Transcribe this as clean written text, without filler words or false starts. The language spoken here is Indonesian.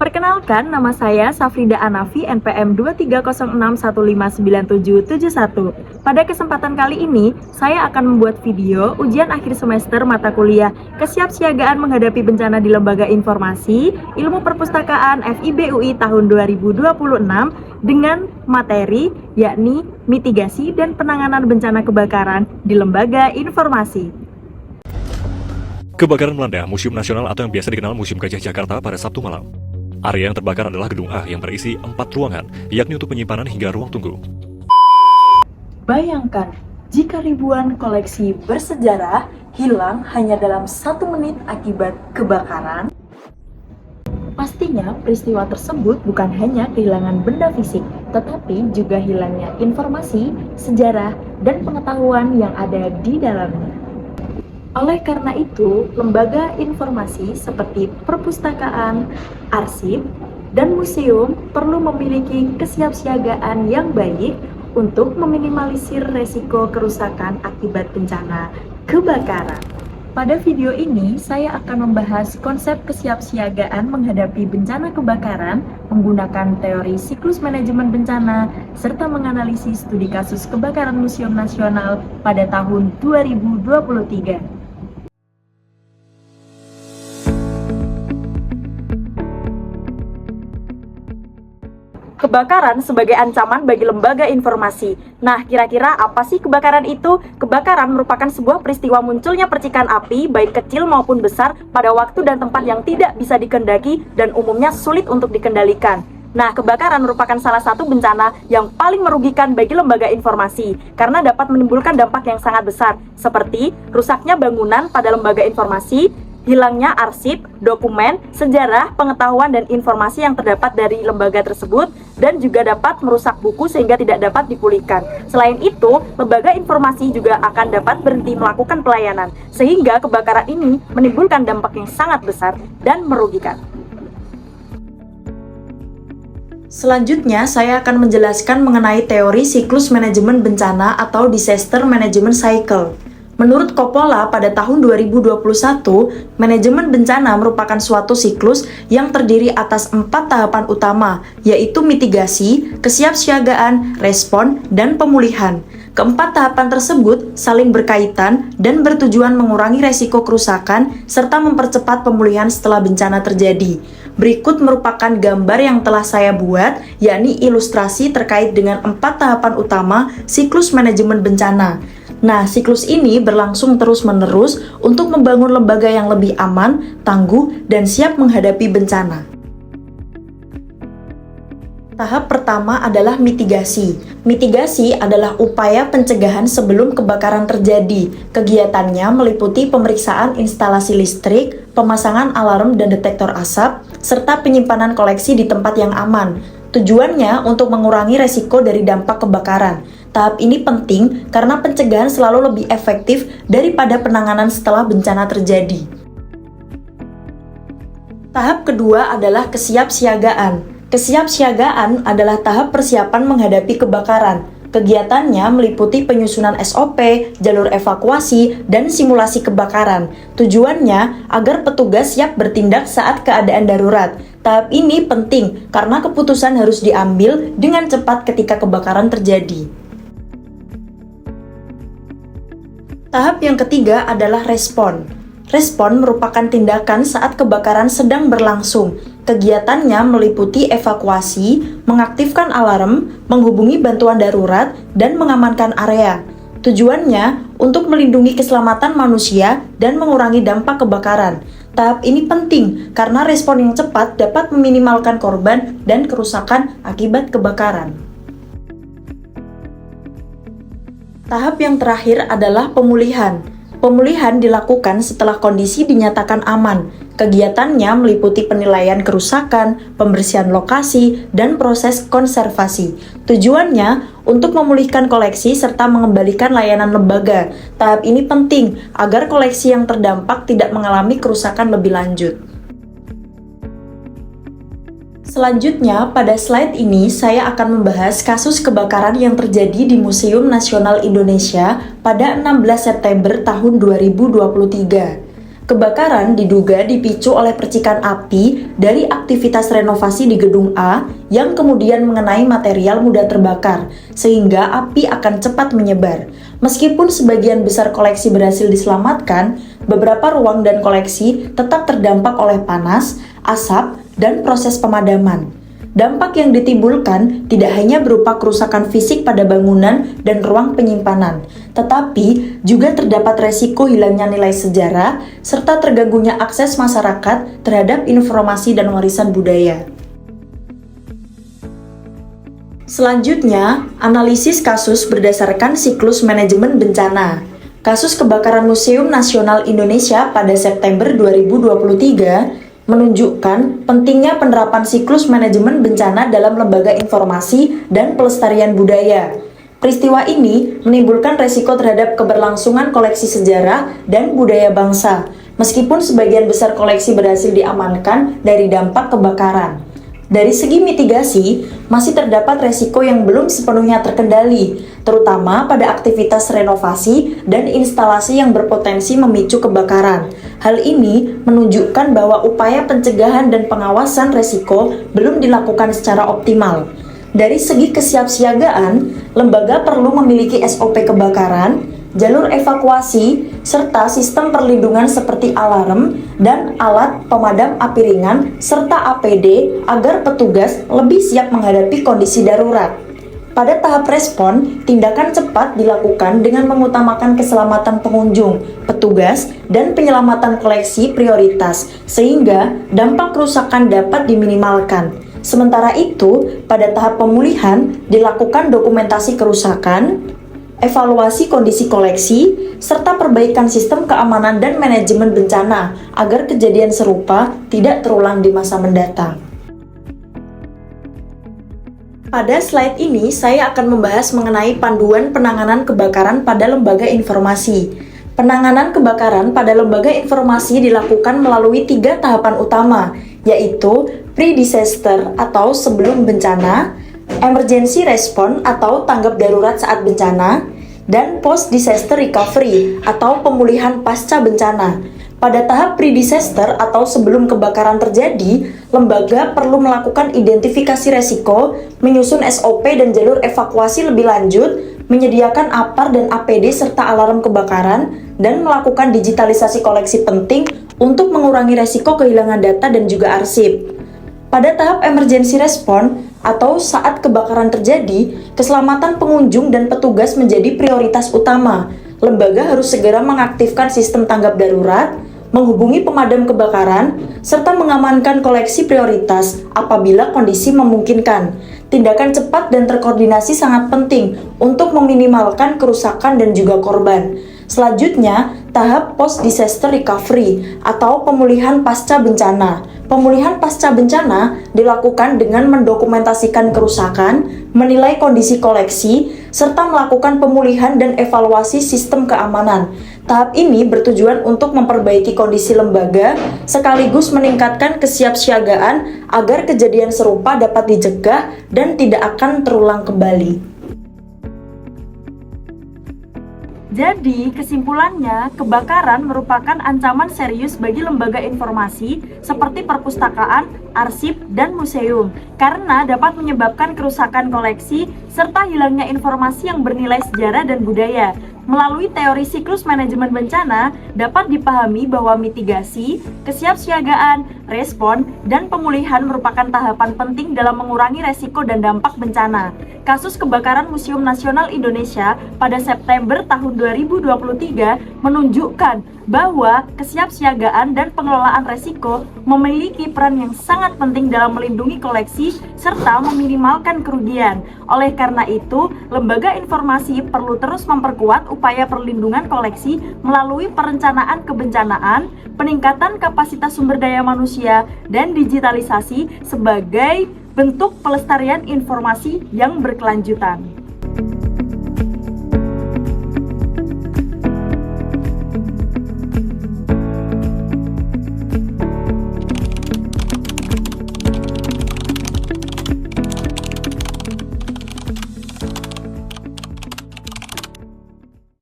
Perkenalkan, nama saya Safrida Anafi, NPM 23061597771. Pada kesempatan kali ini, saya akan membuat video ujian akhir semester mata kuliah Kesiapsiagaan Menghadapi Bencana di Lembaga Informasi Ilmu Perpustakaan FIB UI tahun 2026 dengan materi yakni mitigasi dan penanganan bencana kebakaran di Lembaga Informasi. Kebakaran melanda Museum Nasional atau yang biasa dikenal Museum Gajah Jakarta pada Sabtu malam. Area yang terbakar adalah Gedung A yang berisi 4 ruangan, yakni untuk penyimpanan hingga ruang tunggu. Bayangkan, jika ribuan koleksi bersejarah hilang hanya dalam 1 menit akibat kebakaran, pastinya peristiwa tersebut bukan hanya kehilangan benda fisik, tetapi juga hilangnya informasi, sejarah, dan pengetahuan yang ada di dalamnya. Oleh karena itu, lembaga informasi seperti perpustakaan, arsip, dan museum perlu memiliki kesiapsiagaan yang baik untuk meminimalisir resiko kerusakan akibat bencana kebakaran. Pada video ini, saya akan membahas konsep kesiapsiagaan menghadapi bencana kebakaran menggunakan teori siklus manajemen bencana serta menganalisis studi kasus kebakaran Museum Nasional pada tahun 2023. Kebakaran sebagai ancaman bagi lembaga informasi. Nah, kira-kira apa sih kebakaran itu? Kebakaran merupakan sebuah peristiwa munculnya percikan api, baik kecil maupun besar, pada waktu dan tempat yang tidak bisa dikehendaki dan umumnya sulit untuk dikendalikan. Nah, kebakaran merupakan salah satu bencana yang paling merugikan bagi lembaga informasi, karena dapat menimbulkan dampak yang sangat besar, seperti rusaknya bangunan pada lembaga informasi, hilangnya arsip, dokumen, sejarah, pengetahuan, dan informasi yang terdapat dari lembaga tersebut, dan juga dapat merusak buku sehingga tidak dapat dipulihkan. Selain itu, lembaga informasi juga akan dapat berhenti melakukan pelayanan, sehingga kebakaran ini menimbulkan dampak yang sangat besar dan merugikan. Selanjutnya, saya akan menjelaskan mengenai teori siklus manajemen bencana atau disaster management cycle. Menurut Coppola, pada tahun 2021, manajemen bencana merupakan suatu siklus yang terdiri atas 4 tahapan utama, yaitu mitigasi, kesiapsiagaan, respon, dan pemulihan. Keempat tahapan tersebut saling berkaitan dan bertujuan mengurangi resiko kerusakan serta mempercepat pemulihan setelah bencana terjadi. Berikut merupakan gambar yang telah saya buat, yakni ilustrasi terkait dengan 4 tahapan utama siklus manajemen bencana. Nah, siklus ini berlangsung terus-menerus untuk membangun lembaga yang lebih aman, tangguh, dan siap menghadapi bencana. Tahap pertama adalah mitigasi. Mitigasi adalah upaya pencegahan sebelum kebakaran terjadi. Kegiatannya meliputi pemeriksaan instalasi listrik, pemasangan alarm dan detektor asap, serta penyimpanan koleksi di tempat yang aman. Tujuannya untuk mengurangi resiko dari dampak kebakaran. Tahap ini penting karena pencegahan selalu lebih efektif daripada penanganan setelah bencana terjadi. Tahap kedua adalah kesiapsiagaan. Kesiapsiagaan adalah tahap persiapan menghadapi kebakaran. Kegiatannya meliputi penyusunan SOP, jalur evakuasi, dan simulasi kebakaran. Tujuannya agar petugas siap bertindak saat keadaan darurat. Tahap ini penting karena keputusan harus diambil dengan cepat ketika kebakaran terjadi. Tahap yang ketiga adalah respon. Respon merupakan tindakan saat kebakaran sedang berlangsung. Kegiatannya meliputi evakuasi, mengaktifkan alarm, menghubungi bantuan darurat, dan mengamankan area. Tujuannya untuk melindungi keselamatan manusia dan mengurangi dampak kebakaran. Tahap ini penting karena respon yang cepat dapat meminimalkan korban dan kerusakan akibat kebakaran. Tahap yang terakhir adalah pemulihan. Pemulihan dilakukan setelah kondisi dinyatakan aman. Kegiatannya meliputi penilaian kerusakan, pembersihan lokasi, dan proses konservasi. Tujuannya untuk memulihkan koleksi serta mengembalikan layanan lembaga. Tahap ini penting agar koleksi yang terdampak tidak mengalami kerusakan lebih lanjut. Selanjutnya, pada slide ini saya akan membahas kasus kebakaran yang terjadi di Museum Nasional Indonesia pada 16 September tahun 2023. Kebakaran diduga dipicu oleh percikan api dari aktivitas renovasi di gedung A yang kemudian mengenai material mudah terbakar, sehingga api akan cepat menyebar. Meskipun sebagian besar koleksi berhasil diselamatkan, beberapa ruang dan koleksi tetap terdampak oleh panas, asap, dan proses pemadaman. Dampak yang ditimbulkan tidak hanya berupa kerusakan fisik pada bangunan dan ruang penyimpanan, tetapi juga terdapat resiko hilangnya nilai sejarah serta terganggunya akses masyarakat terhadap informasi dan warisan budaya. Selanjutnya, analisis kasus berdasarkan siklus manajemen bencana. Kasus kebakaran Museum Nasional Indonesia pada September 2023 menunjukkan pentingnya penerapan siklus manajemen bencana dalam lembaga informasi dan pelestarian budaya. Peristiwa ini menimbulkan resiko terhadap keberlangsungan koleksi sejarah dan budaya bangsa, meskipun sebagian besar koleksi berhasil diamankan dari dampak kebakaran. Dari segi mitigasi, masih terdapat resiko yang belum sepenuhnya terkendali, terutama pada aktivitas renovasi dan instalasi yang berpotensi memicu kebakaran. Hal ini menunjukkan bahwa upaya pencegahan dan pengawasan resiko belum dilakukan secara optimal. Dari segi kesiapsiagaan, lembaga perlu memiliki SOP kebakaran, jalur evakuasi, serta sistem perlindungan seperti alarm dan alat pemadam api ringan serta APD agar petugas lebih siap menghadapi kondisi darurat. Pada tahap respon, tindakan cepat dilakukan dengan mengutamakan keselamatan pengunjung, petugas, dan penyelamatan koleksi prioritas, sehingga dampak kerusakan dapat diminimalkan. Sementara itu, pada tahap pemulihan, dilakukan dokumentasi kerusakan, evaluasi kondisi koleksi, serta perbaikan sistem keamanan dan manajemen bencana agar kejadian serupa tidak terulang di masa mendatang. Pada slide ini, saya akan membahas mengenai panduan penanganan kebakaran pada lembaga informasi. Penanganan kebakaran pada lembaga informasi dilakukan melalui 3 tahapan utama, yaitu pre-disaster atau sebelum bencana, emergency response atau tanggap darurat saat bencana, dan post-disaster recovery atau pemulihan pasca bencana. Pada tahap pre-disaster atau sebelum kebakaran terjadi, lembaga perlu melakukan identifikasi resiko, menyusun SOP dan jalur evakuasi lebih lanjut, menyediakan APAR dan APD serta alarm kebakaran, dan melakukan digitalisasi koleksi penting untuk mengurangi resiko kehilangan data dan juga arsip. Pada tahap emergency response atau saat kebakaran terjadi, keselamatan pengunjung dan petugas menjadi prioritas utama. Lembaga harus segera mengaktifkan sistem tanggap darurat, menghubungi pemadam kebakaran, serta mengamankan koleksi prioritas apabila kondisi memungkinkan. Tindakan cepat dan terkoordinasi sangat penting untuk meminimalkan kerusakan dan juga korban. Selanjutnya, tahap post-disaster recovery atau pemulihan pasca bencana. Pemulihan pasca bencana dilakukan dengan mendokumentasikan kerusakan, menilai kondisi koleksi, serta melakukan pemulihan dan evaluasi sistem keamanan. Tahap ini bertujuan untuk memperbaiki kondisi lembaga, sekaligus meningkatkan kesiapsiagaan agar kejadian serupa dapat dicegah dan tidak akan terulang kembali. Jadi, kesimpulannya, kebakaran merupakan ancaman serius bagi lembaga informasi seperti perpustakaan, arsip, dan museum karena dapat menyebabkan kerusakan koleksi serta hilangnya informasi yang bernilai sejarah dan budaya. Melalui teori siklus manajemen bencana, dapat dipahami bahwa mitigasi, kesiapsiagaan, respon, dan pemulihan merupakan tahapan penting dalam mengurangi resiko dan dampak bencana. Kasus kebakaran Museum Nasional Indonesia pada September tahun 2023 menunjukkan bahwa kesiapsiagaan dan pengelolaan resiko memiliki peran yang sangat penting dalam melindungi koleksi serta meminimalkan kerugian. Oleh karena itu, lembaga informasi perlu terus memperkuat upaya perlindungan koleksi melalui perencanaan kebencanaan, peningkatan kapasitas sumber daya manusia, dan digitalisasi sebagai bentuk pelestarian informasi yang berkelanjutan.